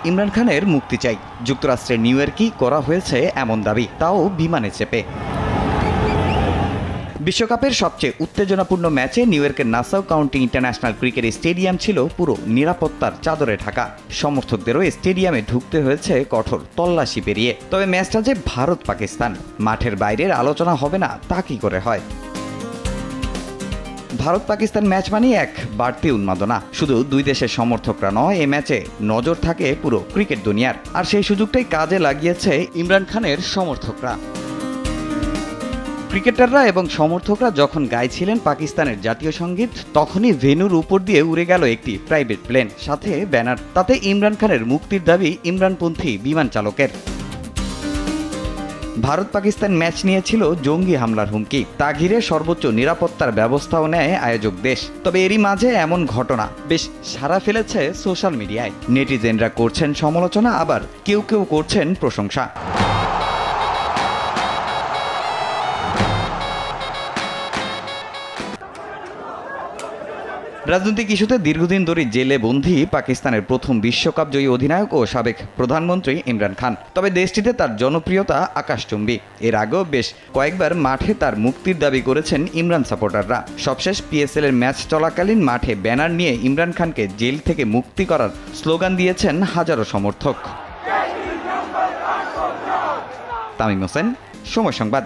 ইমরান খানের মুক্তি চাই। যুক্তরাষ্ট্রের নিউ ইয়র্কেই করা হয়েছে এমন দাবি, তাও বিমানে চেপে। বিশ্বকাপের সবচেয়ে উত্তেজনাপূর্ণ ম্যাচে নিউ ইয়র্কের Nassau county international cricket stadium ছিল পুরো নিরাপত্তার চাদরে ঢাকা। সমর্থকদেরও স্টেডিয়ামে ঢুকতে হয়েছে কঠোর তল্লাশি পেরিয়ে। তবে ম্যাচটা যে ভারত পাকিস্তান, মাঠের বাইরের আলোচনা হবে না তা কি করে হয়? ভারত পাকিস্তান ম্যাচ মানে এক বাড়তি উন্মাদনা। শুধু দুই দেশের সমর্থকরা নয়, এই ম্যাচে নজর থাকে পুরো ক্রিকেট দুনিয়ার। আর সেই সুযোগটাই কাজে লাগিয়েছে ইমরান খানের সমর্থকরা। ক্রিকেটাররা এবং সমর্থকরা যখন গাইছিলেন পাকিস্তানের জাতীয় সঙ্গীত, তখনই ভেন্যুর উপর দিয়ে উড়ে গেল একটি প্রাইভেট প্লেন, সাথে ব্যানার। তাতে ইমরান খানের মুক্তির দাবি ইমরানপন্থী বিমান চালকের। ভারত পাকিস্তান ম্যাচ নিয়েছিল জঙ্গি হামলার হুমকি, তা ঘিরে সর্বোচ্চ নিরাপত্তার ব্যবস্থাও নেয় আয়োজক দেশ। তবে এরই মাঝে এমন ঘটনা বেশ সাড়া ফেলেছে সোশ্যাল মিডিয়ায়। নেটিজেনরা করছেন সমালোচনা, আবার কেউ কেউ করছেন প্রশংসা। রাজনৈতিক ইস্যুতে দীর্ঘদিন ধরে জেলে বন্দী পাকিস্তানের প্রথম বিশ্বকাপ জয়ী অধিনায়ক ও সাবেক প্রধানমন্ত্রী ইমরান খান। তবে দেশটিতে তার জনপ্রিয়তা আকাশচুম্বী। এর আগেও বেশ কয়েকবার মাঠে তার মুক্তির দাবি করেছেন ইমরান সাপোর্টাররা। সবশেষ পিএসএল এর ম্যাচ চলাকালীন মাঠে ব্যানার নিয়ে ইমরান খানকে জেল থেকে মুক্তি করার স্লোগান দিয়েছেন হাজারো সমর্থক। তামিম হোসেন, সময় সংবাদ।